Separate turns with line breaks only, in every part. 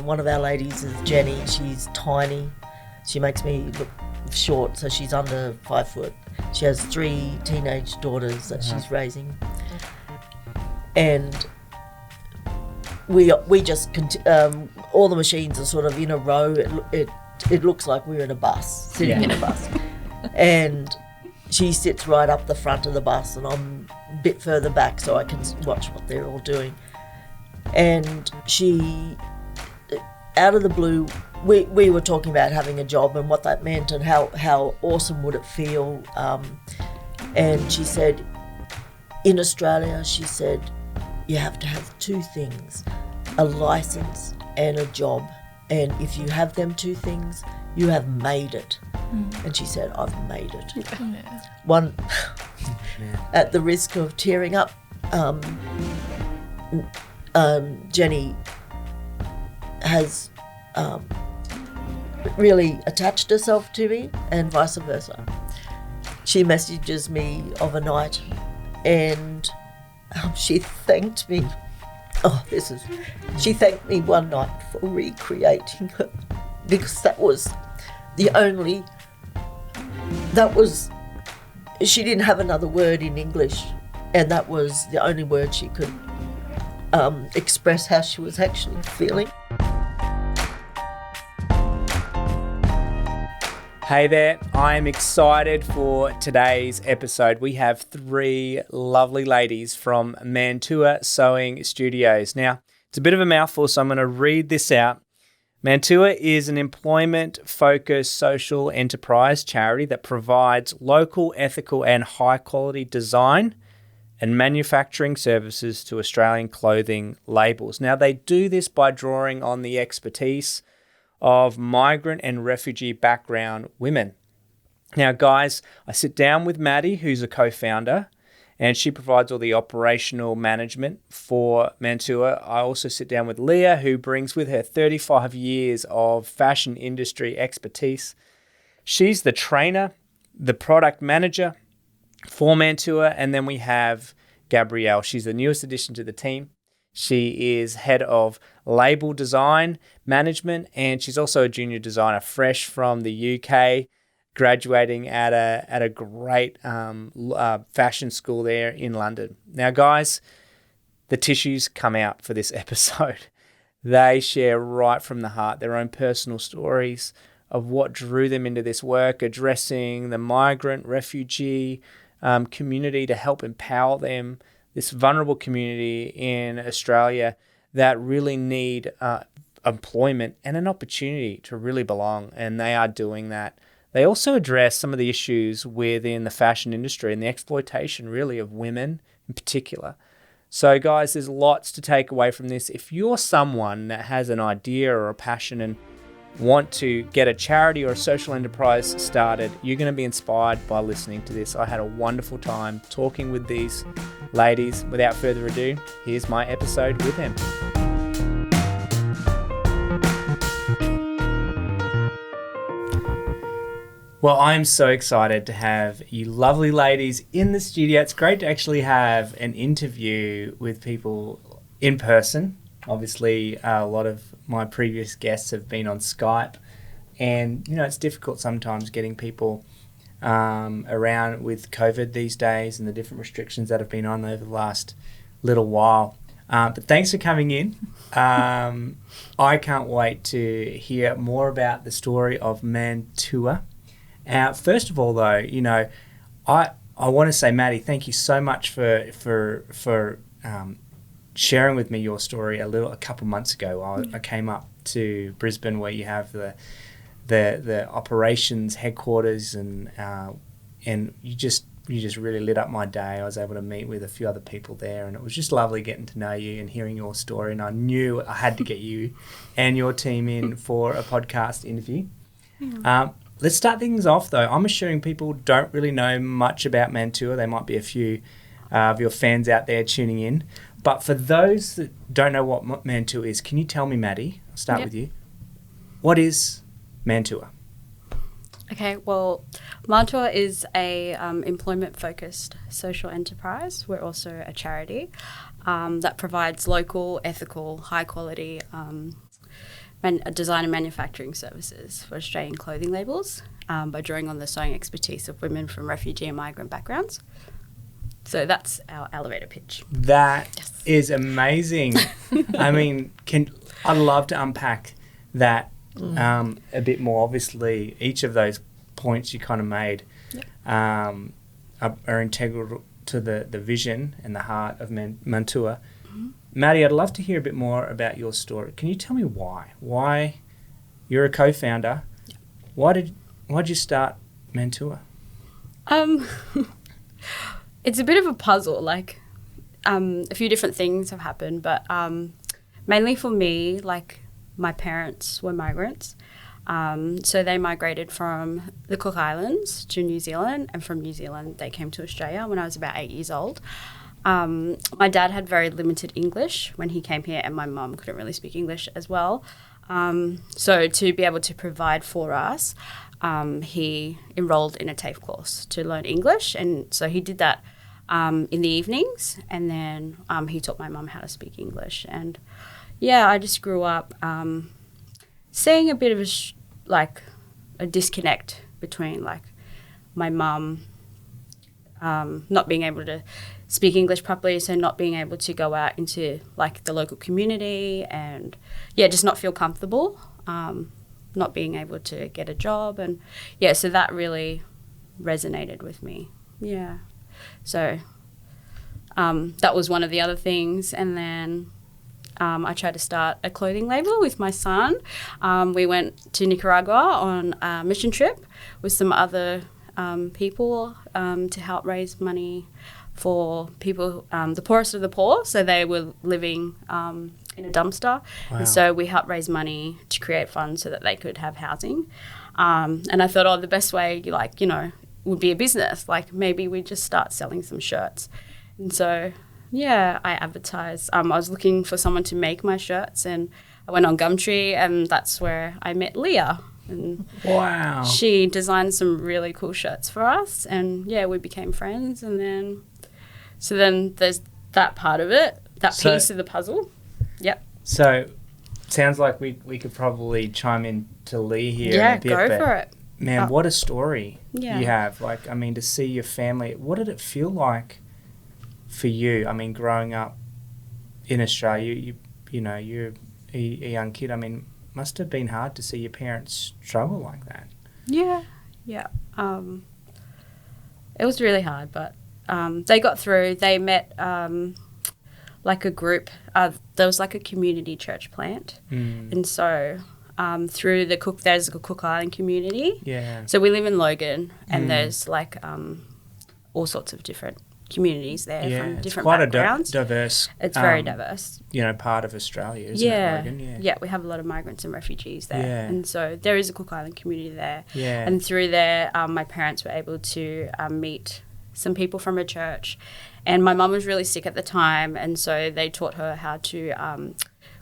one of our ladies is Jenny. She's tiny. She makes me look short, so she's under 5 foot. She has 3 teenage daughters that she's raising. And we just all the machines are sort of in a row. It looks like we're in a bus, sitting in a bus. And she sits right up the front of the bus, and I'm a bit further back so I can watch what they're all doing. And she, out of the blue, we were talking about having a job and what that meant and how awesome would it feel. And she said, in Australia, she said, you have to have 2 things, a license and a job. And if you have them 2 things, you have made it. And she said, I've made it.
Yeah.
One, at the risk of tearing up, Jenny has really attached herself to me, and vice versa. She messages me of a night, and she thanked me. She thanked me one night for recreating her, because she didn't have another word in English, and that was the only word she could express how she was actually feeling.
Hey there, I am excited for today's episode. We have 3 lovely ladies from Mantua Sewing Studios. Now, it's a bit of a mouthful, so I'm going to read this out. Mantua is an employment-focused social enterprise charity that provides local, ethical and high-quality design and manufacturing services to Australian clothing labels. Now, they do this by drawing on the expertise of migrant and refugee background women. Now, guys, I sit down with Mady, who's a co-founder, and she provides all the operational management for Mantua. I also sit down with Leah, who brings with her 35 years of fashion industry expertise. She's the trainer, the product manager for Mantua, and then we have Gabrielle. She's the newest addition to the team. She is head of label design management, and she's also a junior designer, fresh from the UK, graduating at a great fashion school there in London. Now, guys, the tissues come out for this episode. They share right from the heart their own personal stories of what drew them into this work, addressing the migrant, refugee community to help empower them, this vulnerable community in Australia that really need employment and an opportunity to really belong, and they are doing that. They also address some of the issues within the fashion industry and the exploitation, really, of women in particular. So, guys, there's lots to take away from this. If you're someone that has an idea or a passion and want to get a charity or a social enterprise started, you're going to be inspired by listening to this. I had a wonderful time talking with these ladies. Without further ado, here's my episode with them. Well, I'm so excited to have you lovely ladies in the studio. It's great to actually have an interview with people in person. Obviously, a lot of my previous guests have been on Skype, and it's difficult sometimes getting people around with COVID these days and the different restrictions that have been on over the last little while. But thanks for coming in. I can't wait to hear more about the story of Mantua. First of all, though, I want to say, Mady, thank you so much for sharing with me your story a couple months ago. I came up to Brisbane, where you have the operations headquarters, and you just really lit up my day. I was able to meet with a few other people there, and it was just lovely getting to know you and hearing your story. And I knew I had to get you and your team in for a podcast interview. Let's start things off, though. I'm assuming people don't really know much about Mantua. There might be a few of your fans out there tuning in. But for those that don't know what Mantua is, can you tell me, Mady? I'll start with you. What is Mantua?
Okay, well, Mantua is a employment-focused social enterprise. We're also a charity that provides local, ethical, high-quality design and manufacturing services for Australian clothing labels by drawing on the sewing expertise of women from refugee and migrant backgrounds. So that's our elevator pitch.
That is amazing. I mean, I'd love to unpack that a bit more. Obviously, each of those points you kind of made are integral to the vision and the heart of Mantua. Mady, I'd love to hear a bit more about your story. Can you tell me why? Why you're a co-founder? Why'd you start Mantua?
It's a bit of a puzzle. Like, a few different things have happened, but mainly for me, like, my parents were migrants. So they migrated from the Cook Islands to New Zealand, and from New Zealand they came to Australia when I was about 8 years old. My dad had very limited English when he came here, and my mum couldn't really speak English as well. So to be able to provide for us, he enrolled in a TAFE course to learn English, and so he did that in the evenings, and then he taught my mum how to speak English. And yeah, I just grew up seeing a bit of a disconnect between like my mum not being able to speak English properly, so not being able to go out into like the local community, and just not feel comfortable, not being able to get a job, and so that really resonated with me. So that was one of the other things. And then I tried to start a clothing label with my son. We went to Nicaragua on a mission trip with some other people to help raise money for people, the poorest of the poor. So they were living in a dumpster. Wow. And so we helped raise money to create funds so that they could have housing. And I thought, the best way, would be a business. Like, maybe we just start selling some shirts. And so I advertised. I was looking for someone to make my shirts, and I went on Gumtree, and that's where I met Leah. And
wow.
She designed some really cool shirts for us, and we became friends. And then, then there's that part of it, that piece of the puzzle. Yep.
So, sounds like we could probably chime in to Lee here.
Yeah,
in a bit,
go for it.
Man, what a story you have. Like, I mean, to see your family, what did it feel like for you? I mean, growing up in Australia, you're a young kid. I mean, must have been hard to see your parents struggle like that.
Yeah. It was really hard, but they got through. They met like a group. There was like a community church plant, and so through there's a Cook Island community.
Yeah.
So we live in Logan, and there's like all sorts of different communities there from different backgrounds.
It's quite a diverse.
It's very diverse.
Part of Australia, isn't it, Logan?
Yeah, we have a lot of migrants and refugees there.
Yeah.
And so there is a Cook Island community there.
Yeah.
And through there, my parents were able to meet some people from a church. And my mum was really sick at the time, and so they taught her how to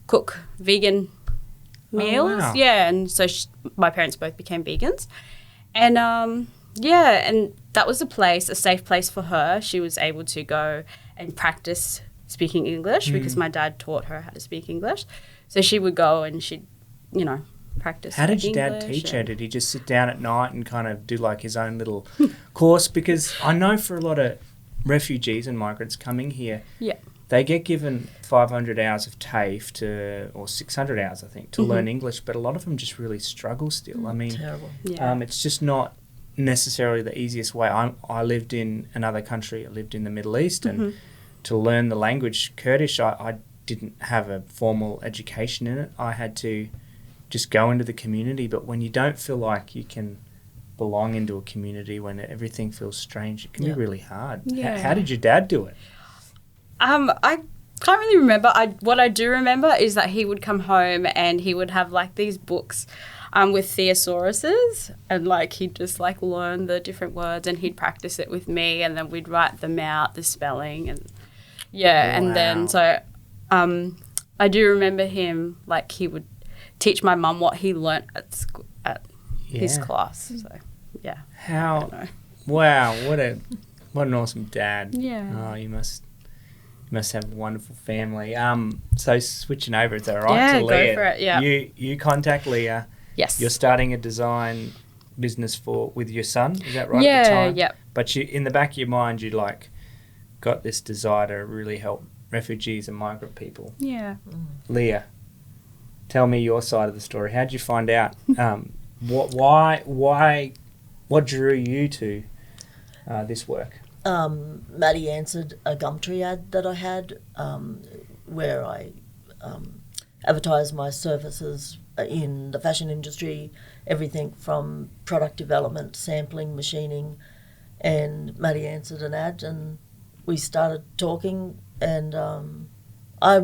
cook vegan meals.
Oh, wow.
Yeah, and so my parents both became vegans. And and that was a safe place for her. She was able to go and practice speaking English because my dad taught her how to speak English. So she would go and she'd, practice
How did your
English.
Dad teach her? Did he just sit down at night and kind of do like his own little course? Because I know for a lot of refugees and migrants coming here, they get given 500 hours of TAFE or 600 hours, I think, to learn English, but a lot of them just really struggle still. I mean,
Terrible.
It's just not necessarily the easiest way. I lived in another country. I lived in the Middle East, and to learn the language Kurdish, I didn't have a formal education in it. I had to just go into the community. But when you don't feel like you can belong into a community, when everything feels strange, it can be really hard.
Yeah.
How did your dad do it?
I can't really remember. What I do remember is that he would come home and he would have like these books with thesauruses, and like he'd just like learn the different words, and he'd practice it with me, and then we'd write them out, the spelling, and and then so I do remember him, like he would teach my mum what he learnt at his class. So Wow,
what an awesome dad.
Yeah.
Oh, you must must have a wonderful family. So switching over, is that right?
Yeah,
to
go
Leah.
for it, yeah.
You contact Leah.
Yes.
You're starting a design business with your son. Is that right?
Yeah,
at the time?
yeah.
But in the back of your mind, you got this desire to really help refugees and migrant people.
Yeah.
Leah, tell me your side of the story. How did you find out? What drew you to this work?
Mady answered a Gumtree ad that I had where I advertised my services in the fashion industry, everything from product development, sampling, machining, and Mady answered an ad and we started talking and I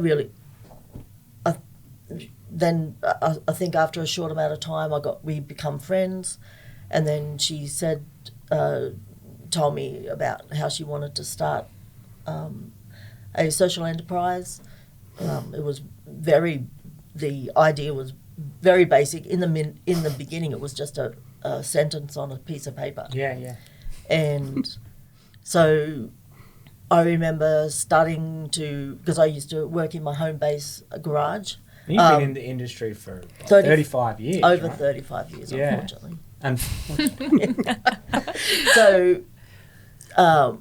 think after a short amount of time we become friends and then she said told me about how she wanted to start a social enterprise. The idea was very basic. In the beginning, it was just a sentence on a piece of paper.
Yeah.
And so I remember starting to, because I used to work in my home base garage.
You've been in the industry for 35 years,
over
right?
35 years,
Yeah.
unfortunately.
Unfortunately.
So, I've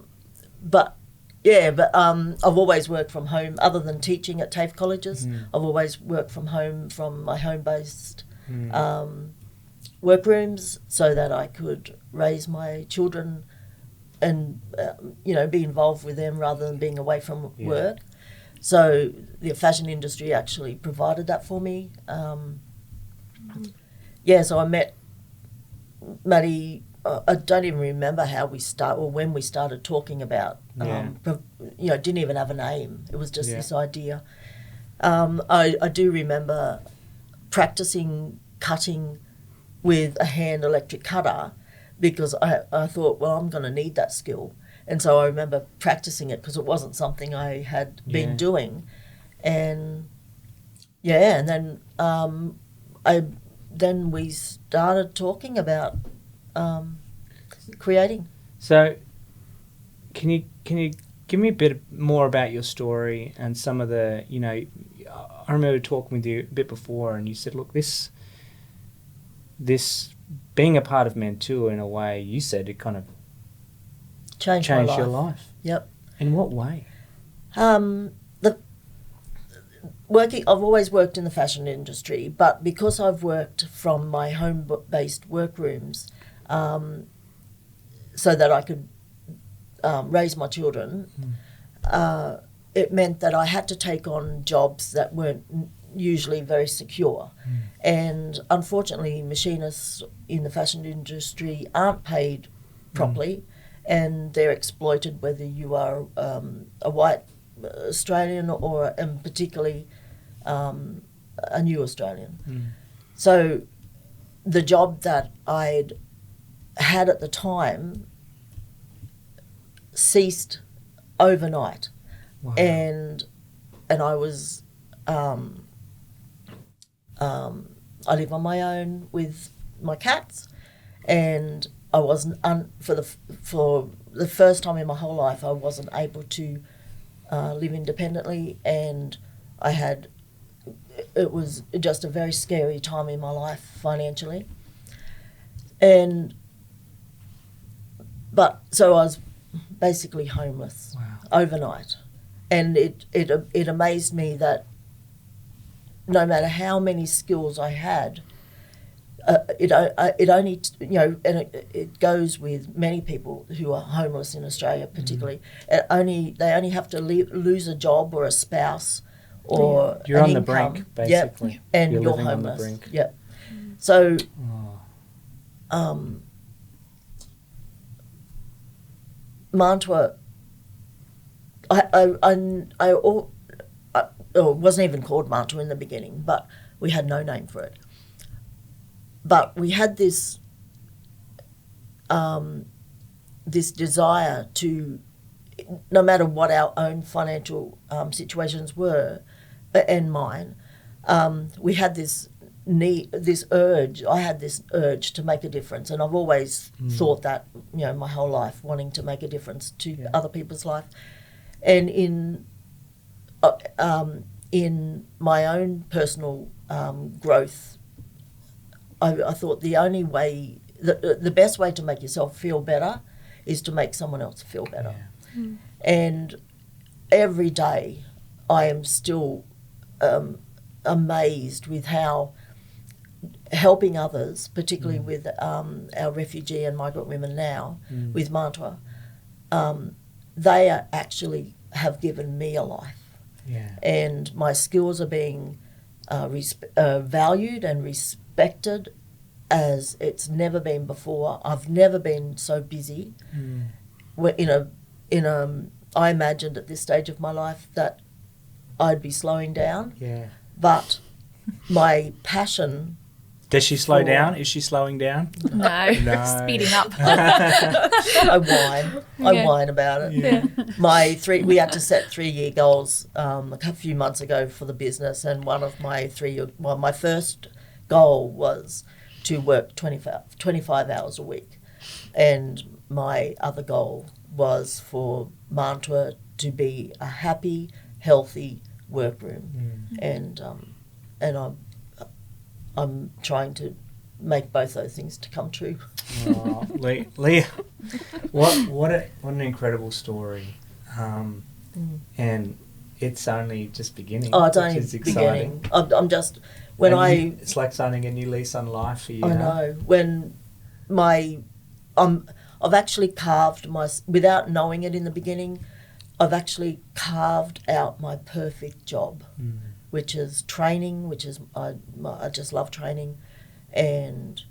always worked from home. Other than teaching at TAFE colleges, I've always worked from home, from my home-based workrooms, so that I could raise my children and be involved with them rather than being away from work. So the fashion industry actually provided that for me. So I met Mady. I don't even remember how we when we started talking about. Didn't even have a name. It was just this idea. I do remember practicing cutting with a hand electric cutter because I thought, well, I'm going to need that skill. And so I remember practicing it because it wasn't something I had been doing. And then we started talking about creating.
So can you give me a bit more about your story and some of the, I remember talking with you a bit before and you said, look, this being a part of Mantua in a way, you said it kind of changed your life.
Yep.
In what way?
I've always worked in the fashion industry, but because I've worked from my home-based workrooms, so that I could raise my children, it meant that I had to take on jobs that weren't usually very secure. And unfortunately, machinists in the fashion industry aren't paid properly, and they're exploited whether you are a white Australian or particularly a new Australian. So the job that I'd had at the time ceased overnight.
Wow.
And I was I live on my own with my cats, and I wasn't for the first time in my whole life I wasn't able to live independently, and it was just a very scary time in my life financially. So I was basically homeless overnight, and it amazed me that no matter how many skills I had, it only and it goes with many people who are homeless in Australia, particularly. They only have to lose a job or a spouse or
you're
an
on the
income.
brink, basically.
Yep. And
you're
you're
living
homeless.
on the brink.
Yep. So, Mantua. It wasn't even called Mantua in the beginning, but we had no name for it. But we had this desire to, no matter what our own financial situations were, and mine, we had this need, this urge. I had this urge to make a difference, and I've always thought that, my whole life, wanting to make a difference to other people's life. And in my own personal growth, I thought the only way, the best way to make yourself feel better is to make someone else feel better.
Yeah.
And every day I am still amazed with how helping others, particularly with our refugee and migrant women now, with Mantua, they are actually have given me a life.
Yeah.
And my skills are being valued and respected as it's never been before. I've never been so busy. I imagined at this stage of my life that I'd be slowing down.
Yeah.
But my passion.
Does she slow down? Is she slowing down?
No. Speeding up.
I whine about it.
Yeah.
We had to set 3-year goals a few months ago for the business, and one of my my first goal was to work 25 hours a week, and my other goal was for Mantua to be a happy, healthy workroom, and I'm trying to make both those things to come true.
Oh, Leah, what an incredible story, and it's only just beginning.
Oh, it's only beginning. I'm just it's
like signing a new lease on life for you.
I know when I've actually carved without knowing it in the beginning. I've actually carved out my perfect job, which is training, which is I just love training, and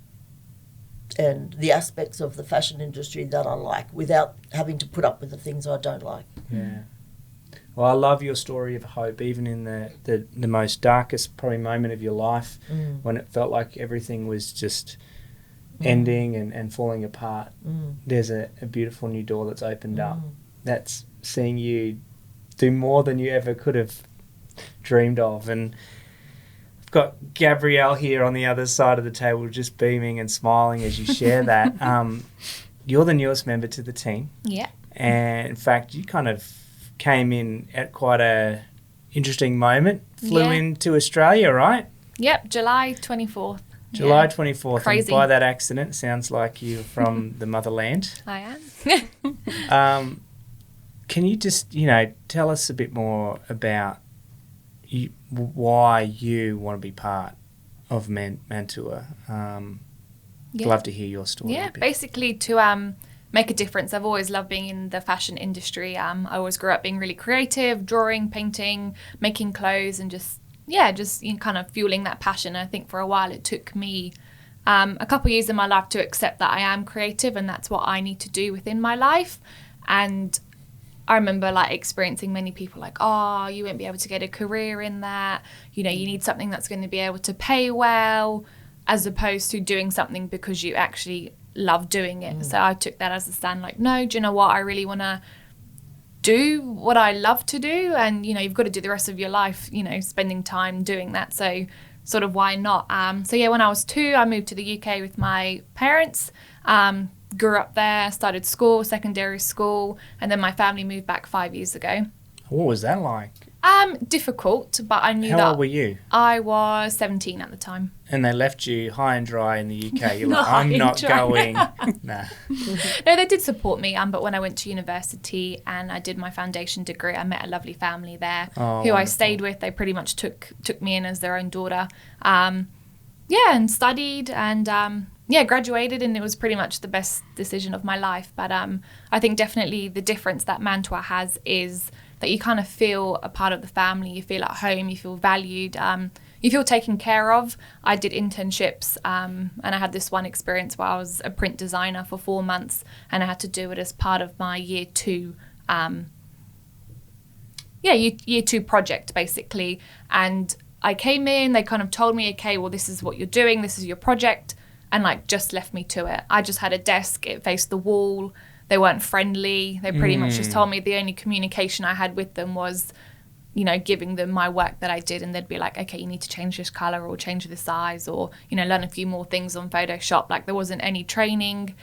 the aspects of the fashion industry that I like without having to put up with the things I don't like.
Yeah. Well, I love your story of hope, even in the most darkest probably moment of your life, when it felt like everything was just ending and falling apart. There's a beautiful new door that's opened up. That's seeing you do more than you ever could have dreamed of. And I've got Gabrielle here on the other side of the table just beaming and smiling as you share that. You're the newest member to the team.
Yeah.
And in fact, you kind of came in at quite a interesting moment. Flew into Australia, right?
Yep, July 24th.
July 24th.
Crazy.
And by that accident, sounds like you're from the motherland.
I am.
Can you just, tell us a bit more about why you want to be part of Mantua? Love to hear your story.
Yeah,
a bit.
basically to make a difference. I've always loved being in the fashion industry. I always grew up being really creative, drawing, painting, making clothes, and just kind of fueling that passion. I think for a while it took me a couple of years in my life to accept that I am creative and that's what I need to do within my life. And I remember experiencing many people you won't be able to get a career in that. You need something that's going to be able to pay well, as opposed to doing something because you actually love doing it. So I took that as a stand, no, do you know what? I really want to do what I love to do. And, you've got to do the rest of your life, spending time doing that. So sort of why not? When I was 2, I moved to the UK with my parents. Grew up there, started school, secondary school, and then my family moved back 5 years ago.
What was that like?
Difficult, but I knew that.
How old were you?
I was 17 at the time.
And they left you high and dry in the UK. You're like, I'm not going. Nah.
No, they did support me. But when I went to university and I did my foundation degree, I met a lovely family there who
wonderful.
I stayed with. They pretty much took me in as their own daughter. And studied and graduated, and it was pretty much the best decision of my life. But I think definitely the difference that Mantua has is that you kind of feel a part of the family. You feel at home, you feel valued, you feel taken care of. I did internships and I had this one experience where I was a print designer for 4 months and I had to do it as part of my year 2 year 2 project basically. And I came in, they kind of told me, okay, well, this is what you're doing, this is your project, and just left me to it. I just had a desk, it faced the wall. They weren't friendly. They pretty much just told me the only communication I had with them was, giving them my work that I did, and they'd be like, okay, you need to change this color or change this size or, learn a few more things on Photoshop. There wasn't any training.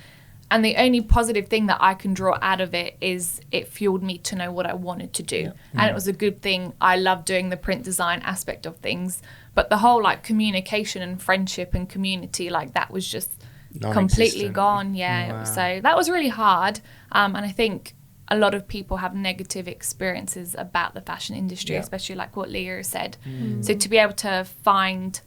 And the only positive thing that I can draw out of it is it fueled me to know what I wanted to do. And it was a good thing. I love doing the print design aspect of things, but the whole like communication and friendship and community, like that was just completely gone. Yeah. Wow. So that was really hard. And I think a lot of people have negative experiences about the fashion industry, especially like what Leah said. So to be able to find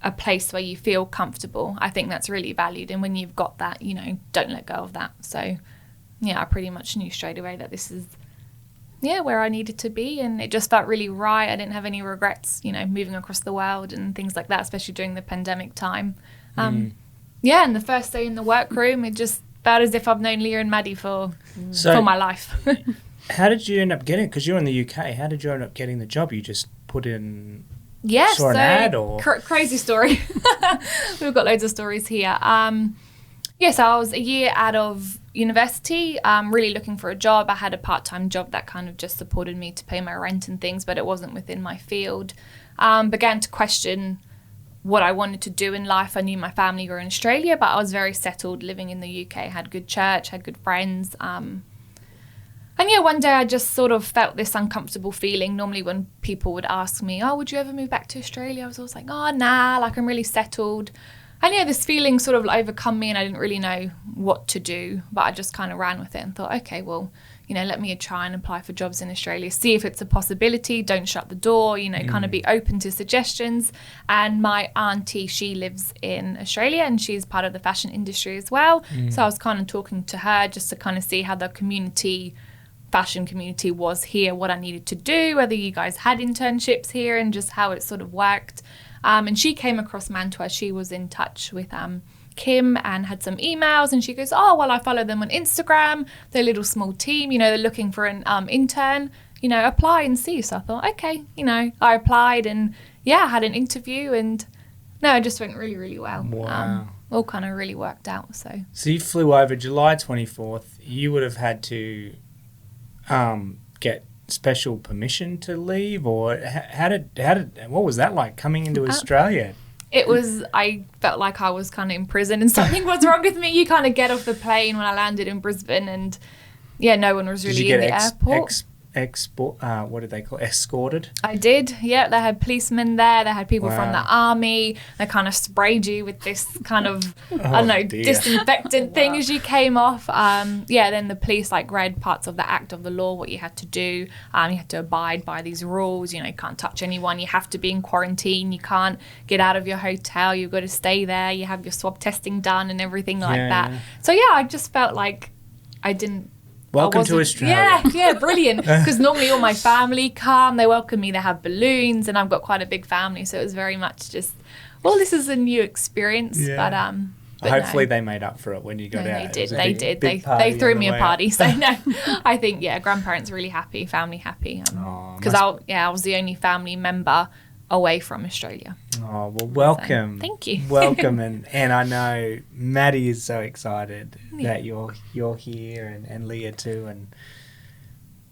a place where you feel comfortable, I think that's really valued. And when you've got that, you know, don't let go of that. So yeah, I pretty much knew straight away that this is where I needed to be, and it just felt really right. I didn't have any regrets, you know, moving across the world and things like that, especially during the pandemic time. And the first day in the workroom, it just felt as if I've known Leah and Mady for my life.
How did you end up getting it? Because you're in the UK. How did you end up getting the job? You just put in...
Yes,
saw an ad or
crazy story. We've got loads of stories here. So I was a year out of university, really looking for a job. I had a part-time job that kind of just supported me to pay my rent and things, but it wasn't within my field. Began to question what I wanted to do in life. I knew my family were in Australia, but I was very settled living in the UK. Had good church, had good friends. And one day I just sort of felt this uncomfortable feeling. Normally when people would ask me, oh, would you ever move back to Australia? I was always like, oh, nah, like I'm really settled. And this feeling sort of overcome me, and I didn't really know what to do, but I just kind of ran with it and thought, okay, well, let me try and apply for jobs in Australia, see if it's a possibility, don't shut the door, kind of be open to suggestions. And my auntie, she lives in Australia and she's part of the fashion industry as well. So I was kind of talking to her just to kind of see how the fashion community was here, what I needed to do, whether you guys had internships here and just how it sort of worked. And she came across Mantua. She was in touch with Kim and had some emails, and she goes, oh, well, I follow them on Instagram. They're a little small team, they're looking for an intern, apply and see. So I thought, okay, I applied and I had an interview, and it just went really, really well.
Wow.
All kind of really worked out. So
you flew over July 24th. You would have had to get special permission to leave, or how did what was that like coming into Australia?
It was, I felt like I was kind of in prison and something was wrong with me. You kind of get off the plane when I landed in Brisbane, and no one was really in the airport. What did they call it? Escorted? I did, yeah. They had policemen there. They had people from the army. They kind of sprayed you with this kind of, disinfectant thing as you came off. Then the police read parts of the act of the law, what you had to do. You had to abide by these rules. You can't touch anyone. You have to be in quarantine. You can't get out of your hotel. You've got to stay there. You have your swab testing done and everything like that. Yeah. So, I just felt like I didn't.
Welcome to Australia.
Yeah, brilliant. Because normally all my family come, they welcome me, they have balloons, and I've got quite a big family, so it was very much just, well, this is a new experience. Yeah. But
hopefully they made up for it when you got out.
They did. They threw me a party. So no, I think grandparents really happy, family happy. Because I was the only family member away from Australia.
Oh, well, welcome.
So, thank you.
Welcome. And I know Mady is so excited that you're here, and Leah too, and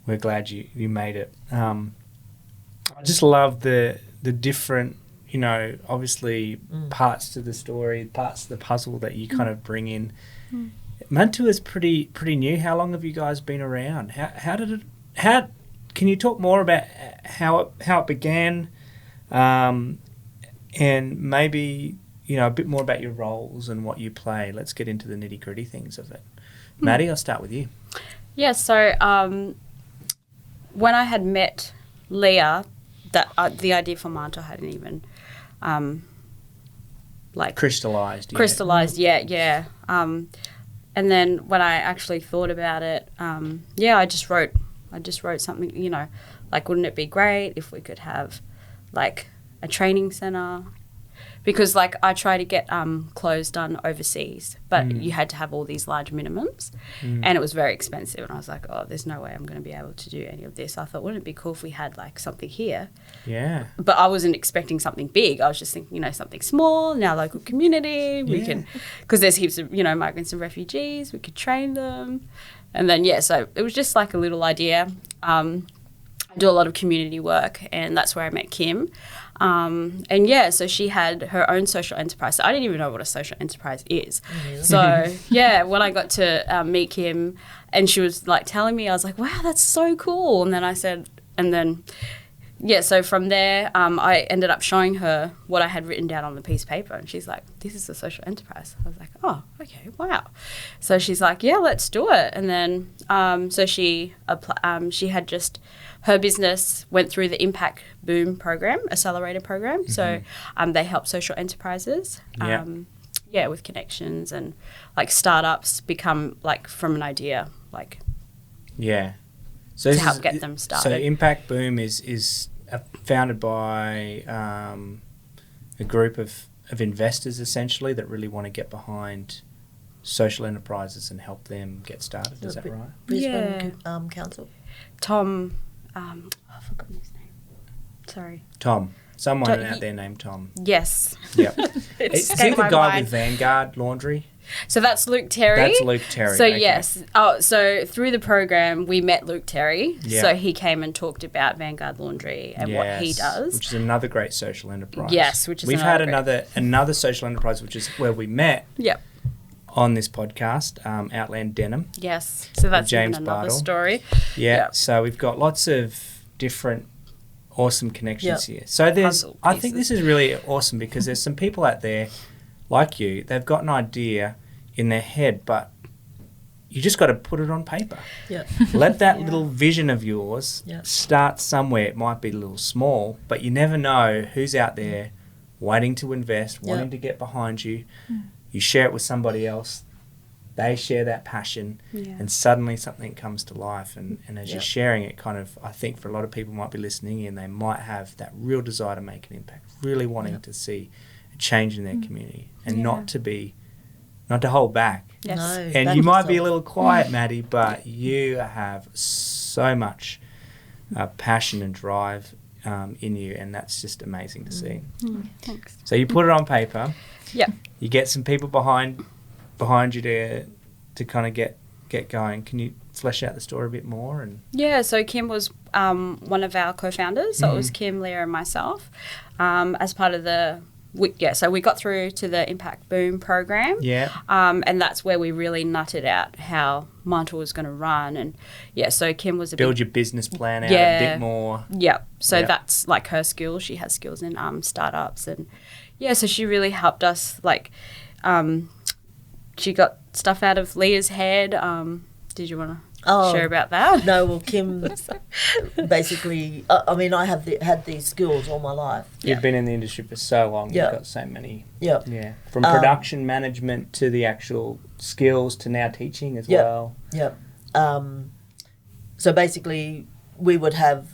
we're glad you made it. I just love the different, obviously parts to the story, parts of the puzzle that you kind of bring in. Mantua is pretty new. How long have you guys been around? How can you talk more about how it began? And maybe, a bit more about your roles and what you play. Let's get into the nitty-gritty things of it. Mady, I'll start with you.
Yeah, so when I had met Leah, the idea for Mantua hadn't even
crystallised.
Yeah. And then when I actually thought about it, I just wrote something, wouldn't it be great if we could have a training centre, because I try to get clothes done overseas, but you had to have all these large minimums, and it was very expensive, and I was like, oh, there's no way I'm going to be able to do any of this. I thought, wouldn't it be cool if we had something here?
Yeah.
But I wasn't expecting something big. I was just thinking, something small in our local community. We can, because there's heaps of migrants and refugees. We could train them, and then so it was just a little idea. I do a lot of community work, and that's where I met Kim. And yeah, so she had her own social enterprise. So I didn't even know what a social enterprise is. So yeah, when I got to meet Kim and she was like telling me, I was like, wow, that's so cool. And then I said, yeah, so from there, I ended up showing her what I had written down on the piece of paper. And she's like, this is a social enterprise. I was like, oh, okay, wow. So she's like, yeah, let's do it. And then so she had just, her business went through the Impact Boom program, accelerator program. So they help social enterprises, with connections and like startups become like from an idea, like
so
to help get them started.
So Impact Boom is founded by a group of investors essentially that really want to get behind social enterprises and help them get started. Is that right?
Brisbane Council.
Tom, I forgot his name. Sorry.
Tom. Someone out there named Tom.
Yes.
Yep. Is he the guy with Vanguard Laundry?
So that's Luke Terry.
That's Luke Terry.
So
okay.
yes. Oh, so through the program we met Luke Terry.
Yeah.
So he came and talked about Vanguard Laundry and what he does.
Which is another great social enterprise.
Yes, which is
we've had another social enterprise which is where we met.
Yep.
On this podcast, Outland Denim.
Yes. So that's
James
even another
Bartle.
story.
Yeah.
Yep.
So we've got lots of different awesome connections here. So I think this is really awesome because there's some people out there like you, they've got an idea in their head, but you just got to put it on paper.
Yeah.
Let that little vision of yours start somewhere. It might be a little small, but you never know who's out there waiting to invest, wanting to get behind you. You share it with somebody else. They share that passion and suddenly something comes to life. And as you're sharing it, kind of, I think for a lot of people might be listening in, they might have that real desire to make an impact, really wanting to see a change in their community and not to hold back.
Yes.
No,
And you might be a little quiet, Mady, but you have so much passion and drive in you, and that's just amazing to see.
Thanks.
So you put it on paper.
Yeah.
You get some people behind you to kind of get going. Can you flesh out the story a bit more? And
Yeah, so Kim was one of our co-founders. So it was Kim, Leah and myself as part of so we got through to the Impact Boom program.
Yeah.
And that's where we really nutted out how Mantua was going to run. And so Kim was
build your business plan out a bit more.
Yeah. So that's like her skills. She has skills in startups. And so she really helped us. Like, she got stuff out of Leah's head. Did you want to share about that?
No, well, Kim basically, I mean, I have had these skills all my life.
You've been in the industry for so long.
Yeah.
You've got so many.
Yeah.
Yeah. From production management to the actual skills to now teaching as well.
Yeah. So basically, we would have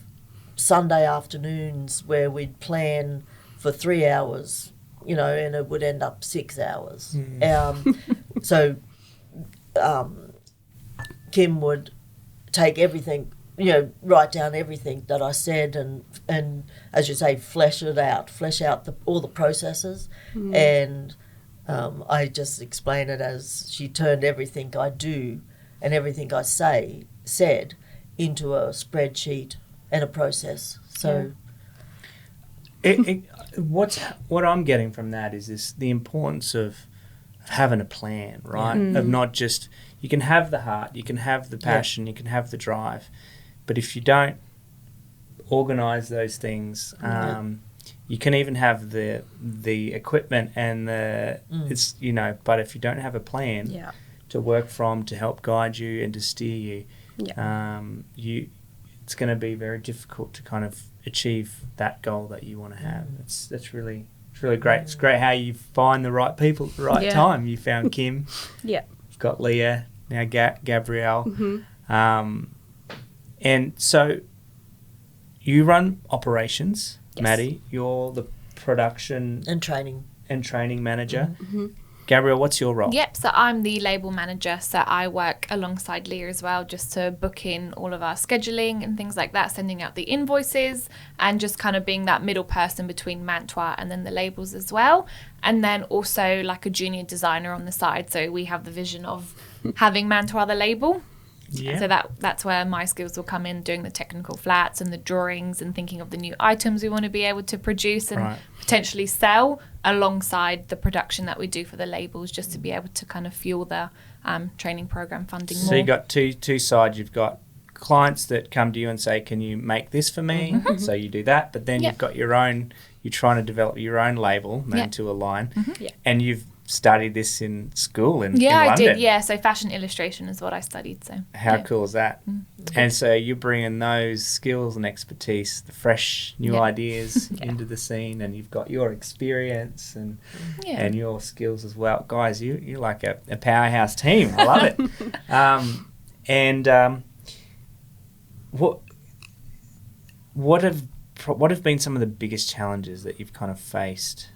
Sunday afternoons where we'd plan for 3 hours, and it would end up 6 hours. So Kim would take everything, write down everything that I said and as you say, flesh out all the processes. And I just explain it as she turned everything I do and everything I said into a spreadsheet and a process. So
what I'm getting from that is the importance of having a plan, right? Of not just, you can have the heart, you can have the passion, you can have the drive, but if you don't organise those things, you can even have the equipment and it's but if you don't have a plan to work from, to help guide you and to steer you, it's going to be very difficult to kind of achieve that goal that you want to have. It's really great. It's great how you find the right people at the right time. You found Kim. You've got Leah, now Gabrielle. And so you run operations, Mady. You're the production
and training
manager. Gabrielle, what's your role?
Yep, so I'm the label manager, so I work alongside Leah as well, just to book in all of our scheduling and things like that, sending out the invoices and just kind of being that middle person between Mantua and then the labels as well. And then also like a junior designer on the side, so we have the vision of having Mantua the label.
Yeah.
So that's where my skills will come in, doing the technical flats and the drawings and thinking of the new items we want to be able to produce and potentially sell alongside the production that we do for the labels, just to be able to kind of fuel the training program funding more.
So you've got two sides. You've got clients that come to you and say, can you make this for me?
Mm-hmm.
So you do that, but then you've got your own, you're trying to develop your own label, Mantua line,
Mm-hmm.
and you've studied this in school in
I
London.
did. Yeah, so fashion illustration is what I studied. So
How cool is that?
Mm-hmm.
And so you're bringing those skills and expertise, the fresh new ideas into the scene, and you've got your experience and your skills as well. Guys, you're like a powerhouse team. I love it. What have been some of the biggest challenges that you've kind of faced?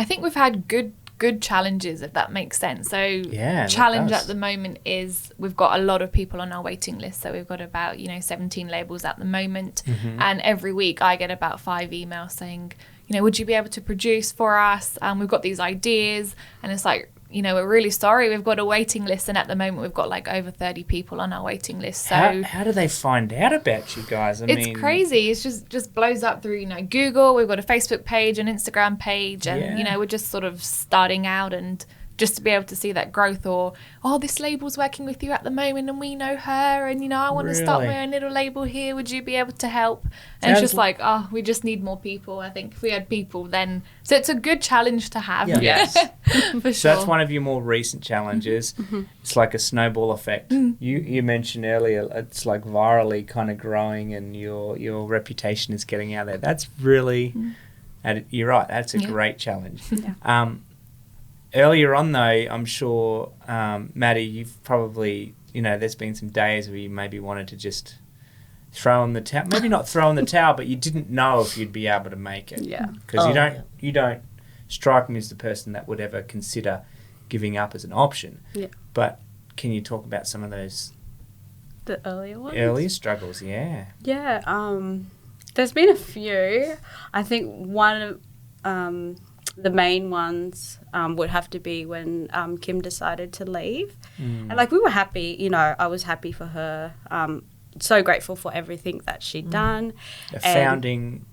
I think we've had good challenges, if that makes sense. So challenge at the moment is we've got a lot of people on our waiting list. So we've got about 17 labels at the moment, and every week I get about 5 emails saying, would you be able to produce for us? We've got these ideas, and it's like, we're really sorry, we've got a waiting list, and at the moment we've got like over 30 people on our waiting list. So
how do they find out about you guys? I mean,
it's crazy. It's just blows up through Google. We've got a Facebook page, an Instagram page, and we're just sort of starting out, and just to be able to see that growth, or this label's working with you at the moment and we know her, and I want to start my own little label here, would you be able to help? And it's just like, we just need more people. I think if we had people, then so it's a good challenge to have.
Yes.
For sure.
So that's one of your more recent challenges. It's like a snowball effect. You mentioned earlier, it's like virally kind of growing, and your reputation is getting out there. That's really you're right, that's a great challenge. Earlier on, though, I'm sure, Mady, you've probably, there's been some days where you maybe wanted to just throw in the towel. Maybe not throw in the towel, but you didn't know if you'd be able to make it.
Yeah.
Because you don't strike me as the person that would ever consider giving up as an option. Yeah. But can you talk about some of those
the earlier ones?
Earlier struggles, yeah.
Yeah. There's been a few. I think one of the main ones would have to be when Kim decided to leave. And we were happy, I was happy for her. So grateful for everything that she'd done.
A founding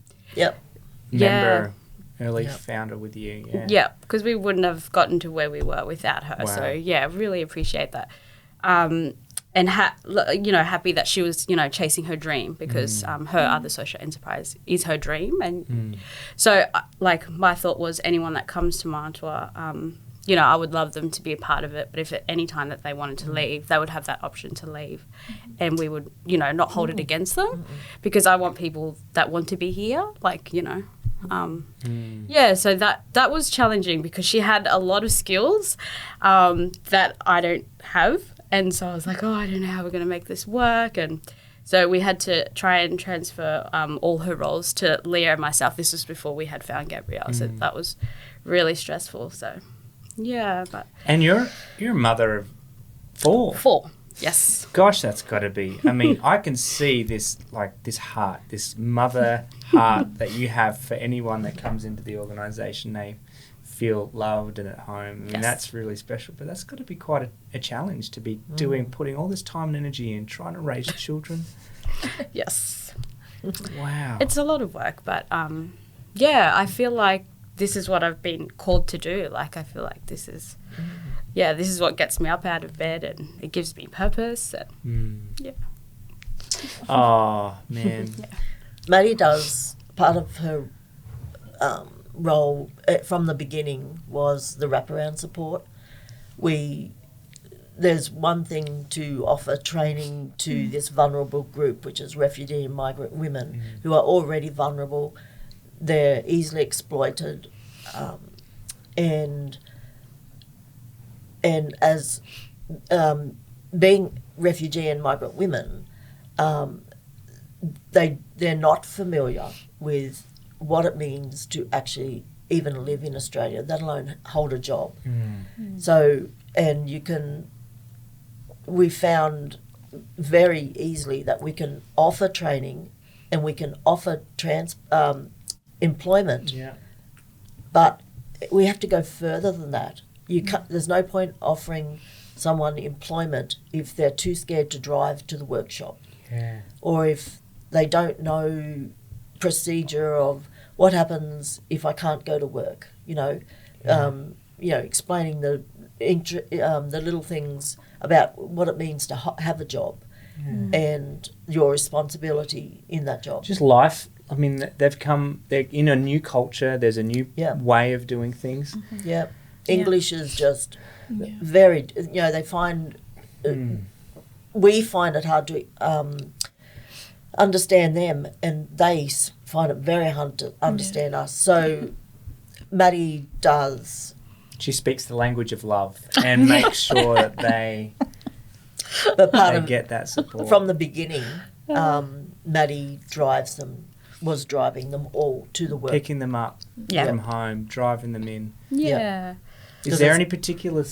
member, early founder with you. Yeah.
Yeah, because we wouldn't have gotten to where we were without her.
Wow.
So really appreciate that. And happy that she was, chasing her dream, because her other social enterprise is her dream. And so, my thought was, anyone that comes to Mantua, I would love them to be a part of it. But if at any time that they wanted to leave, they would have that option to leave. And we would, not hold it against them, because I want people that want to be here, so that was challenging, because she had a lot of skills that I don't have. And so I was like, I don't know how we're going to make this work. And so we had to try and transfer all her roles to Leah and myself. This was before we had found Gabrielle. So that was really stressful. So, but...
And you're a mother of 4.
4, yes.
Gosh, that's got to be... I mean, I can see this, this heart, this mother heart that you have for anyone that comes into the organisation. They feel loved and at home. I mean, that's really special, but that's got to be quite a challenge to be putting all this time and energy in trying to raise children.
Yes.
Wow.
It's a lot of work, but I feel like this is what I've been called to do. I feel like this is this is what gets me up out of bed, and it gives me purpose. And,
Oh, man.
Mady does, part of her role from the beginning was the wraparound support. There's one thing to offer training to this vulnerable group, which is refugee and migrant women who are already vulnerable. They're easily exploited, and as being refugee and migrant women, they're not familiar with what it means to actually even live in Australia, let alone hold a job. So, and we found very easily that we can offer training and we can offer employment, but we have to go further than that. There's no point offering someone employment if they're too scared to drive to the workshop,
Yeah.
or if they don't know procedure of what happens if I can't go to work. Explaining the little things about what it means to have a job and your responsibility in that job.
Just life. I mean, they're in a new culture. There's a new way of doing things.
Yeah. English is just very, they find, we find it hard to understand them, and they find it very hard to understand us. So Mady does.
She speaks the language of love and makes sure that they get that support.
From the beginning, Mady was driving them all to the work.
Picking them up from home, driving them in.
Yeah.
Is there any particular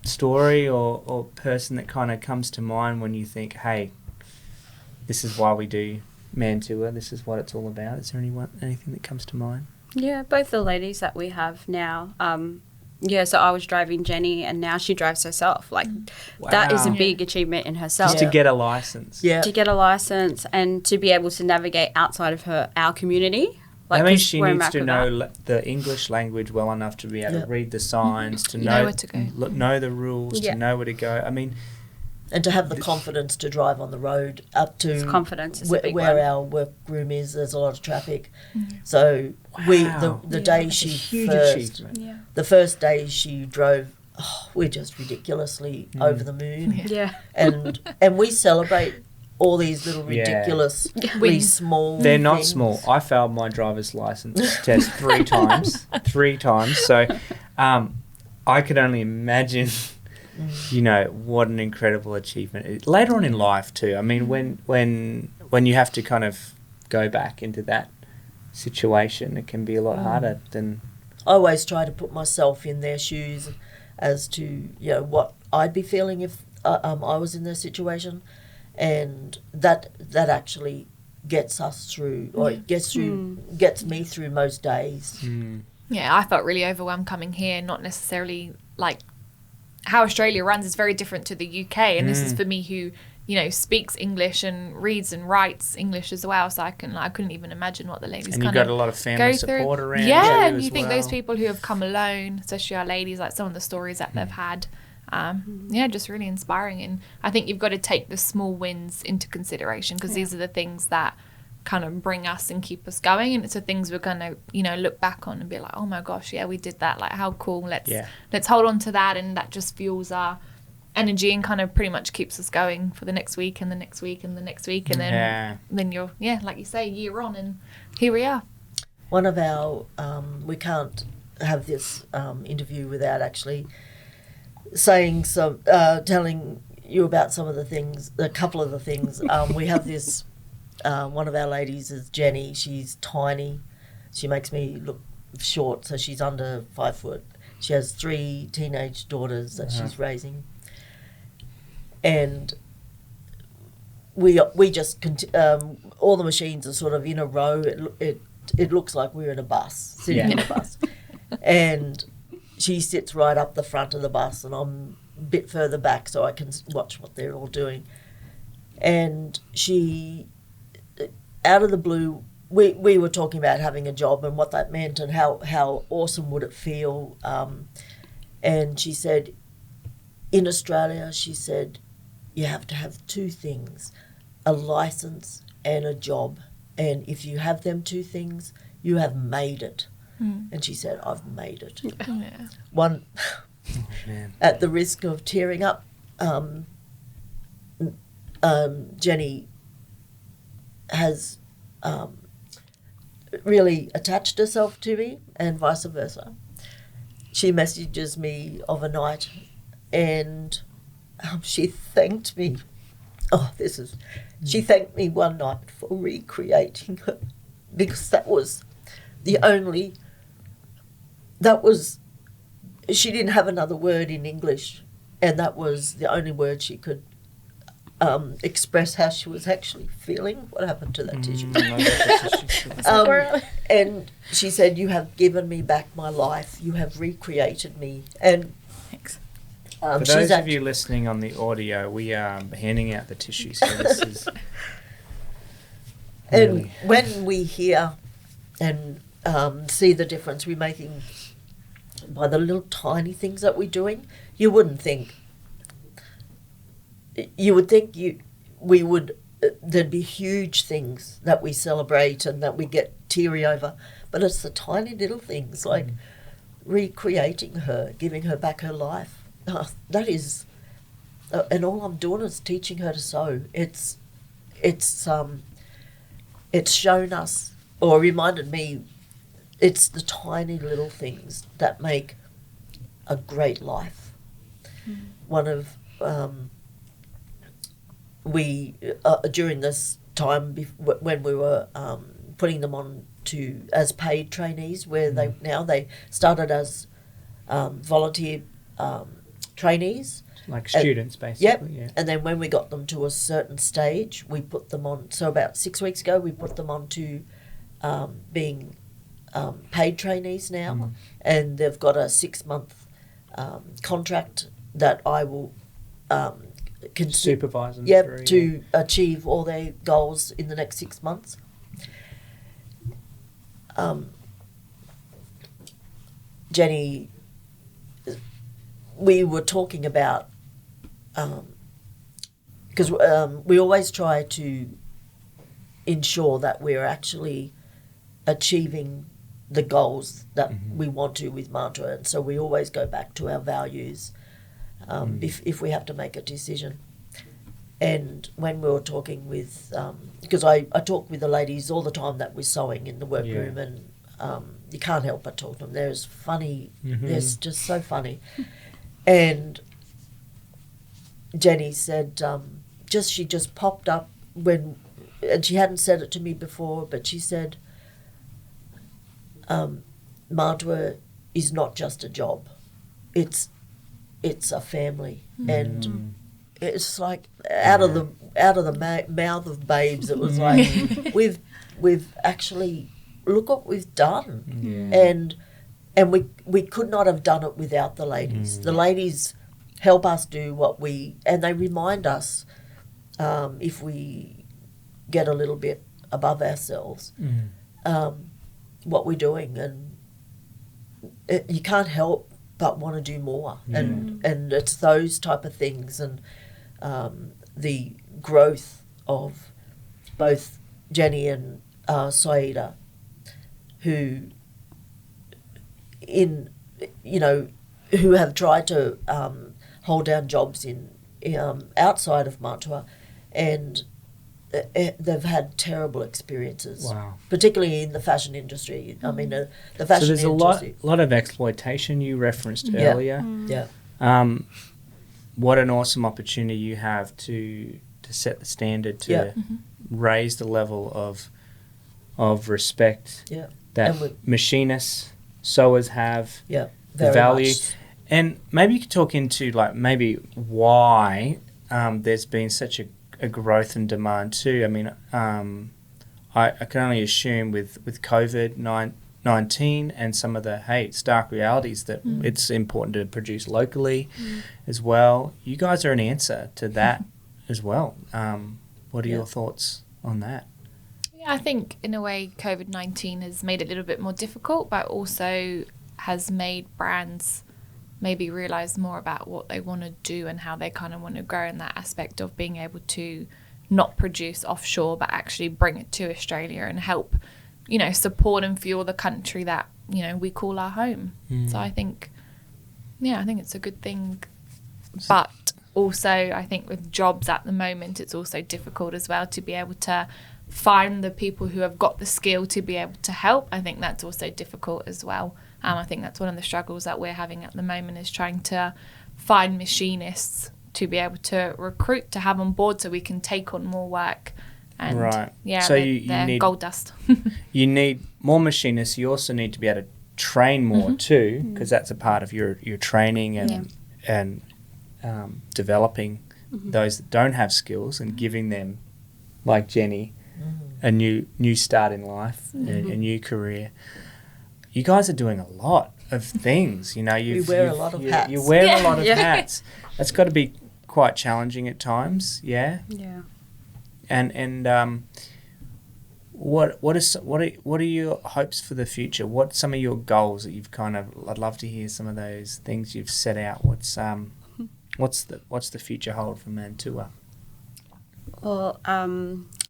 story or person that kind of comes to mind when you think, hey, this is why we do Mantua, this is what it's all about? Is there anything that comes to mind?
Yeah, both the ladies that we have now. So I was driving Jenny, and now she drives herself. Like, that is a big achievement in herself.
Just to get a license.
Yeah.
To get a license and to be able to navigate outside of our community.
That means she needs to know the English language well enough to be able to read the signs, to know
where to go,
know the rules, to know where to go. I mean,
and to have the confidence to drive on the road up to
confidence is a big
where
one.
our workroom is. There's a lot of traffic, so the day she the first day she drove, we're just ridiculously over the moon. And we celebrate all these little ridiculous, small.
They're not
things.
small. I failed my driver's license test 3 times. 3 times. So, I could only imagine. What an incredible achievement. Later on in life too. I mean, when you have to kind of go back into that situation, it can be a lot harder than.
I always try to put myself in their shoes as to what I'd be feeling if I was in their situation, and that actually gets us through, or it gets me through most days.
Yeah, I felt really overwhelmed coming here, not necessarily like. How Australia runs is very different to the UK, and this is for me who, speaks English and reads and writes English as well. So I couldn't even imagine what the ladies
and
kind of
you've got a lot of family support around.
Yeah, and you think those people who have come alone, especially our ladies, like some of the stories that they've had, just really inspiring. And I think you've got to take the small wins into consideration, because these are the things that kind of bring us and keep us going, and it's the things we're gonna look back on and be like, oh my gosh, we did that, like how cool, let's hold on to that, and that just fuels our energy and kind of pretty much keeps us going for the next week and the next week and the next week, and then you're like you say, year on, and here we are.
One of our we can't have this interview without actually saying telling you about some of the things, a couple of the things. We have this one of our ladies is Jenny. She's tiny. She makes me look short, so she's under 5 foot. She has 3 teenage daughters that she's raising, and we just all the machines are sort of in a row. It looks like we're in a bus, sitting in a bus, and she sits right up the front of the bus, and I'm a bit further back so I can watch what they're all doing. And she, out of the blue, we were talking about having a job and what that meant and how awesome would it feel. And she said, in Australia, she said, you have to have 2 things, a license and a job. And if you have them 2 things, you have made it. And she said, I've made it. One, at the risk of tearing up, Jenny has really attached herself to me, and vice versa. She messages me of a night, and she thanked me. She thanked me one night for recreating her, because she didn't have another word in English, and that was the only word she could express how she was actually feeling. What happened to that tissue? And she said, you have given me back my life. You have recreated me. And
thanks.
For those of you listening on the audio, we are handing out the tissues. So this is
and when we hear and see the difference we're making by the little tiny things that we're doing, you wouldn't think. You would think we would. There'd be huge things that we celebrate and that we get teary over, but it's the tiny little things like recreating her, giving her back her life. That is, and all I'm doing is teaching her to sew. It's shown us or reminded me. It's the tiny little things that make a great life. One of we during this time when we were putting them on as paid trainees, where they started as volunteer trainees,
like students basically.
Yeah. And then when we got them to a certain stage, we put them on. So about 6 weeks ago, we put them on to being paid trainees now, and they've got a 6-month contract that I will
supervise them through,
to achieve all their goals in the next 6 months. Jenny, we were talking about because we always try to ensure that we're actually achieving the goals that we want to with Mantua, and so we always go back to our values if we have to make a decision. And when we were talking with, because I talk with the ladies all the time that we're sewing in the workroom, and you can't help but talk to them. They're funny, they're just so funny. And Jenny said, she just popped up and she hadn't said it to me before, but she said, Mantua is not just a job, it's a family, and it's like out of the mouth of babes. It was like we've actually look what we've done, and we could not have done it without the ladies. The ladies help us do and they remind us if we get a little bit above ourselves. What we're doing, and you can't help but want to do more, and it's those type of things, and the growth of both Jenny and Saida, who have tried to hold down jobs in outside of Mantua, and they've had terrible experiences.
Wow.
Particularly in the fashion industry. I mean, the fashion industry.
So there's a lot of exploitation you referenced earlier.
Yeah.
What an awesome opportunity you have to set the standard, to raise the level of respect that machinists, sewers have, the value.
Much.
And maybe you could talk into maybe why there's been such a growth and demand too. I mean, I can only assume with COVID-19 and some of the stark realities that it's important to produce locally as well. You guys are an answer to that as well. What are your thoughts on that?
Yeah, I think in a way COVID-19 has made it a little bit more difficult, but also has made brands maybe realise more about what they want to do and how they kind of want to grow in that aspect of being able to not produce offshore but actually bring it to Australia and help, support and fuel the country that, we call our home. So I think it's a good thing. But also I think with jobs at the moment, it's also difficult as well to be able to find the people who have got the skill to be able to help. I think that's also difficult as well. I think that's one of the struggles that we're having at the moment, is trying to find machinists to be able to recruit, to have on board so we can take on more work. And
so
they're
need
gold dust.
You need more machinists. You also need to be able to train more too, because that's a part of your training and developing those that don't have skills and giving them, like Jenny, a new start in life, a new career. You guys are doing a lot. of things. You know,
We wear a lot of hats.
You wear a lot of
Yeah.
hats. That's got to be quite challenging at times. Yeah.
Yeah.
And what are your hopes for the future? What's some of your goals that you've I'd love to hear some of those things you've set out. What's the future hold for Mantua?
Well,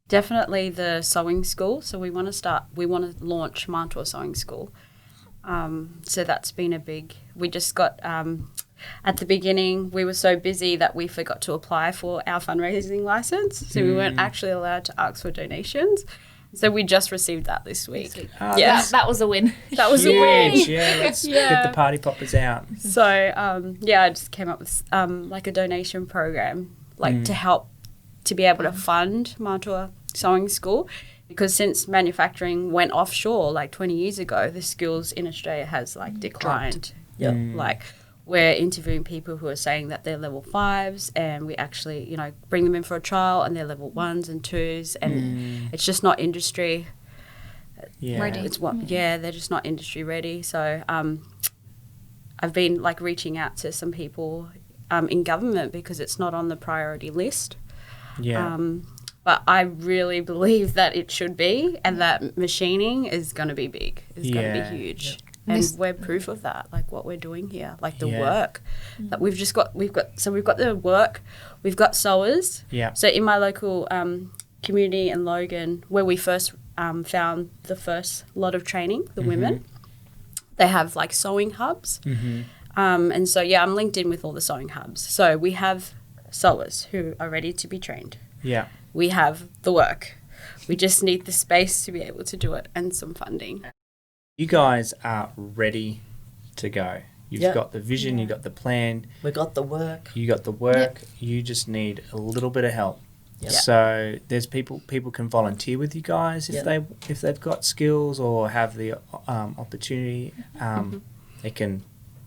definitely the sewing school. So we want to launch Mantua Sewing School. So that's been we just got, at the beginning, we were so busy that we forgot to apply for our fundraising license. So we weren't actually allowed to ask for donations. So we just received that this week.
Oh,
Yeah.
That was a win.
That was a win.
huge. Yeah, let's get the party poppers out.
So, I just came up with like a donation program, to help to be able to fund Mantua Sewing School, because since manufacturing went offshore like 20 years ago, the skills in Australia has declined.
Yeah.
Like we're interviewing people who are saying that they're level 5s, and we actually, bring them in for a trial and they're level 1s and 2s, and it's just not industry
Yeah.
Ready.
they're just not industry ready. So I've been reaching out to some people in government because it's not on the priority list.
Yeah.
But I really believe that it should be, and that machining is going to be big. It's going to be huge. And we're proof of that, what we're doing here, the work that we've got the work, we've got sewers.
Yeah.
So in my local community in Logan, where we first found the first lot of training, the women, they have sewing hubs. And so, I'm linked in with all the sewing hubs. So we have sewers who are ready to be trained.
Yeah.
We have the work. We just need the space to be able to do it and some funding.
You guys are ready to go. You've got the vision, you've got the plan,
We got the work.
you got the work. You just need a little bit of help.
Yep.
So there's people can volunteer with you guys if they've got skills or have the opportunity. They can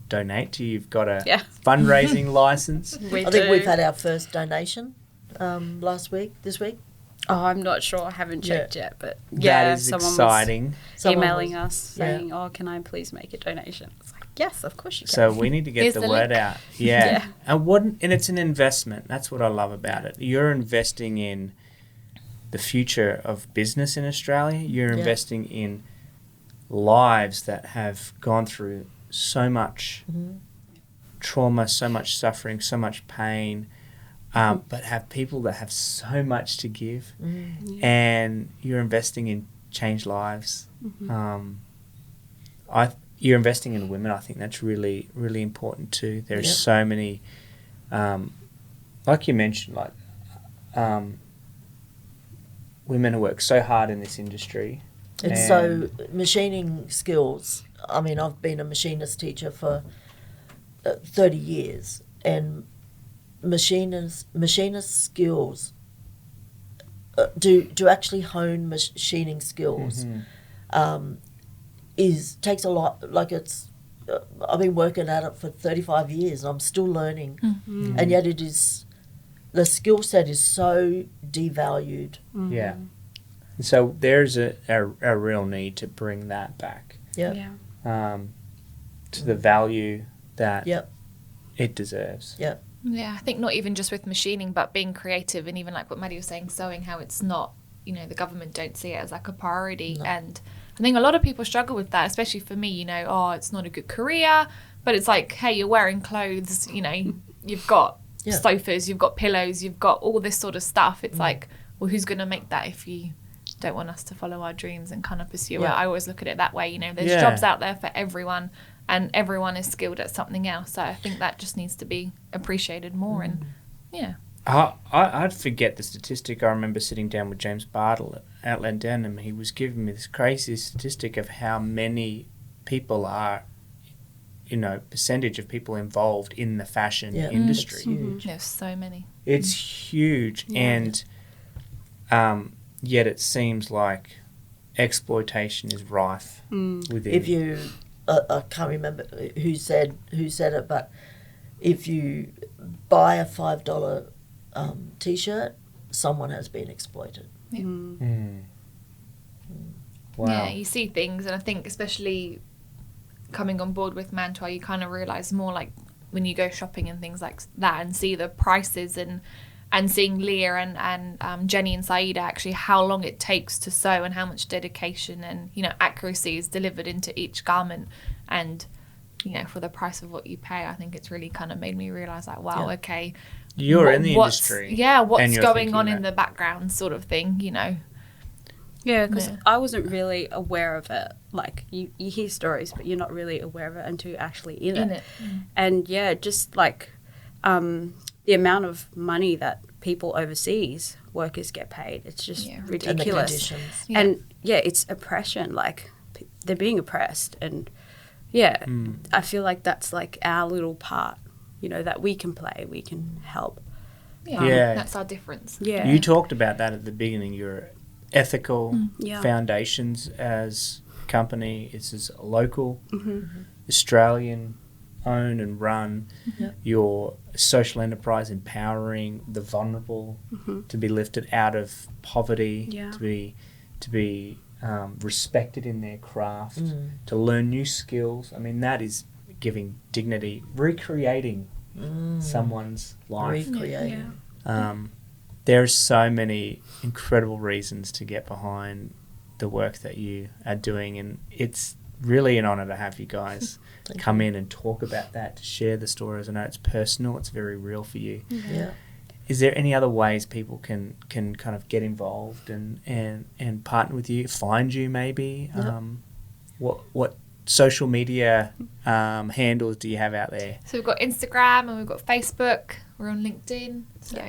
donate to you. You've got a fundraising license.
I think we've had our first donation this week.
Oh, I'm not sure. I haven't checked yet, but
That is
someone
exciting.
was emailing us saying, "Oh, can I please make a donation?" It's yes, of course you can.
So we need to get
Here's
the
the
word
link.
out. Yeah. And it's an investment. That's what I love about it. You're investing in the future of business in Australia. You're investing in lives that have gone through so much trauma, so much suffering, so much pain, but have people that have so much to give, and you're investing in changed lives. You're investing in women. I think that's really, really important too. There's so many, like you mentioned, women who work so hard in this industry.
It's so machining skills. I mean, I've been a machinist teacher for 30 years, and machinist skills to actually hone machining skills takes a lot. I've been working at it for 35 years, and I'm still learning, and yet the skill set is so devalued.
Yeah. And so there's a real need to bring that back to the value that it deserves.
Yep.
Yeah, I think not even just with machining, but being creative, and even what Mady was saying, sewing, how it's not, the government don't see it as a priority. No. And I think a lot of people struggle with that, especially for me, it's not a good career, but it's hey, you're wearing clothes, you've got sofas, you've got pillows, you've got all this sort of stuff. It's well, who's going to make that if you don't want us to follow our dreams and kind of pursue it? I always look at it that way, there's jobs out there for everyone, and everyone is skilled at something else. So I think that just needs to be appreciated more. And
I'd forget the statistic. I remember sitting down with James Bartle at Outland Down, and he was giving me this crazy statistic of how many people are, percentage of people involved in the fashion industry.
It's huge.
There's so many.
It's huge, and yet it seems like exploitation is rife within.
If you, I can't remember who said it, but if you buy a $5 T-shirt, someone has been exploited.
Yeah.
Wow.
Yeah, you see things, and I think especially coming on board with Mantua, you kind of realise more like when you go shopping and things like that and see the prices and seeing Leah and Jenny and Saida actually how long it takes to sew and how much dedication and, you know, accuracy is delivered into each garment, and, you know, for the price of what you pay, I think it's really kind of made me realise like, wow, okay.
You're in the industry.
Yeah, what's going on
that.
in the background sort of thing, you know.
Yeah, because I wasn't really aware of it. Like, you hear stories, but you're not really aware of it until you're actually in it. And, yeah, just, like, the amount of money that people overseas workers get paid, it's just ridiculous.
And the conditions.
And, it's oppression. Like, they're being oppressed. And, I feel like that's, like, our little part, you know, that we can play, we can help.
That's our difference.
Yeah.
You talked about that at the beginning, your ethical foundations as a company. It's as local, Australian owned and run, your social enterprise empowering the vulnerable to be lifted out of poverty, to be respected in their craft, to learn new skills. I mean, that is giving dignity, recreating someone's life. There are so many incredible reasons to get behind the work that you are doing, and it's really an honour to have you guys come in and talk about that, to share the stories. I know it's personal, it's very real for you. Is there any other ways people can kind of get involved and partner with you, find you maybe? What social media handles do you have out there?
So we've got Instagram and we've got Facebook. We're on LinkedIn. So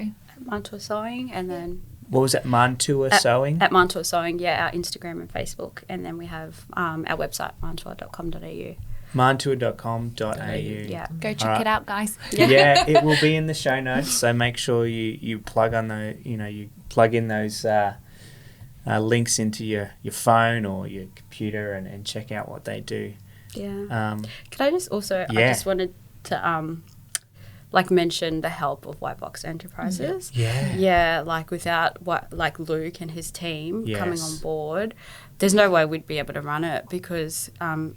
Mantua Sewing, and then...
What was that, Mantua Sewing?
At Mantua Sewing, our Instagram and Facebook. And then we have our website, mantua.com.au.
Mantua.com.au.
Yeah.
Go check it out, guys.
Yeah, it will be in the show notes. So make sure you plug on you plug in those links into your phone or your computer and check out what they do.
Yeah. Could I just also, I just wanted to mention the help of White Box Enterprises. Yeah, like without Luke and his team coming on board, there's no way we'd be able to run it because, I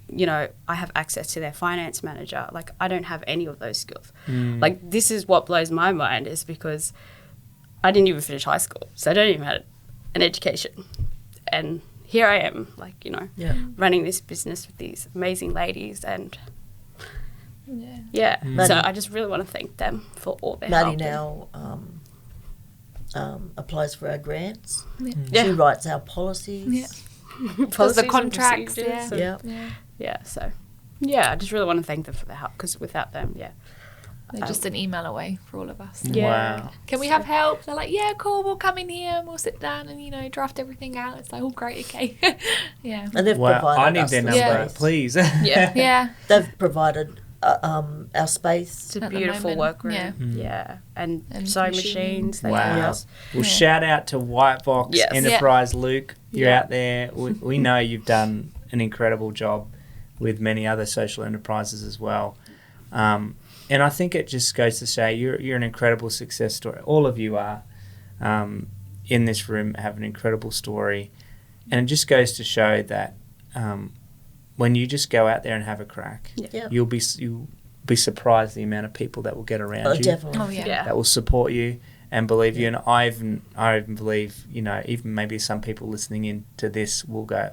have access to their finance manager. Like, I don't have any of those skills. Like, this is what blows my mind, is because I didn't even finish high school, so I don't even have an education. And here I am, running this business with these amazing ladies, and so I just really want to thank them for all their help.
Mady now applies for our grants. She writes our policies.
Does the contracts.
So I just really want to thank them for their help, because without them,
they're just an email away for all of us.
Wow.
Can we have help? They're like, yeah, cool, we'll come in here and we'll sit down and, draft everything out. It's like, oh, great, okay.
And they've provided
I need
us
their
the
number,
space.
please.
They've provided our space.
It's a beautiful workroom. And sewing machines.
Wow. Well, shout out to White Box Enterprise, Luke. You're out there. We know you've done an incredible job with many other social enterprises as well. And I think it just goes to say you're an incredible success story. All of you are in this room have an incredible story. And it just goes to show that when you just go out there and have a crack, you'll be surprised the amount of people that will get around you.
Definitely.
That will support you and believe you. And I even believe, even maybe some people listening in to this will go,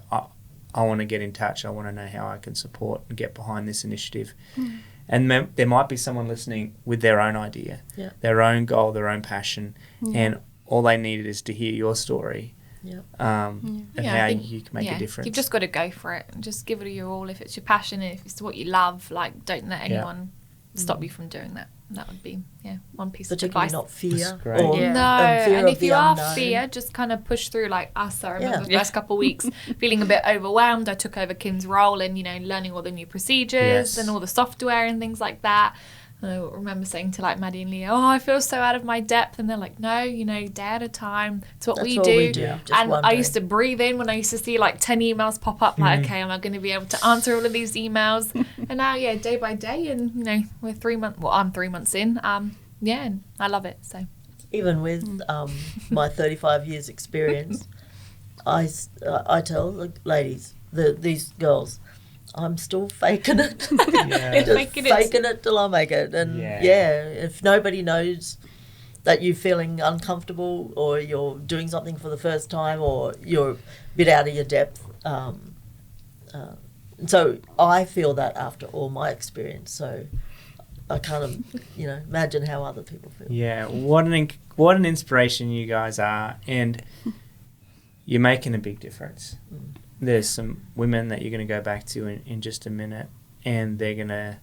I want to get in touch. I want to know how I can support and get behind this initiative. And there might be someone listening with their own idea, their own goal, their own passion, and all they needed is to hear your story and how you can make a difference.
You've just got to go for it and just give it your all. If it's your passion, if it's what you love, don't let anyone stop you from doing that. That would be one piece of advice.
Not fear.
Or
fear
and
of
if
the
you are
unknown.
fear, just kind of push through like us. I remember the first couple of weeks feeling a bit overwhelmed. I took over Kim's role and learning all the new procedures and all the software and things like that. And I remember saying to Mady and Leah, oh, I feel so out of my depth. And they're like, no, day at a time. It's what we do. And I used to breathe in when I used to see 10 emails pop up, okay, am I going to be able to answer all of these emails? And now, day by day, and, we're 3 months, I'm 3 months in. And I love it. So
even with my 35 years experience, I tell the ladies, these girls, I'm still faking it.
Yeah.
Just
Faking it.
faking it till I make it. And if nobody knows that you're feeling uncomfortable or you're doing something for the first time or you're a bit out of your depth, so I feel that after all my experience. So I kind of, imagine how other people feel.
Yeah, what an inspiration you guys are, and you're making a big difference. There's some women that you're going to go back to in just a minute, and they're going to,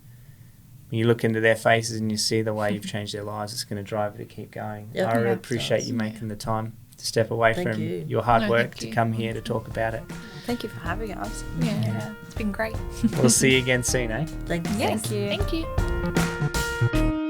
when you look into their faces and you see the way you've changed their lives, it's going to drive you to keep going.
Yep.
I really
Yeah.
appreciate you making the time to step away
Thank
from
you.
your hard
No,
work
thank
to
you.
come here to talk about it.
Thank you for having us.
Yeah, it's been great.
We'll see you again soon, eh?
Thank you.
Yes,
Thank you.
Thank you.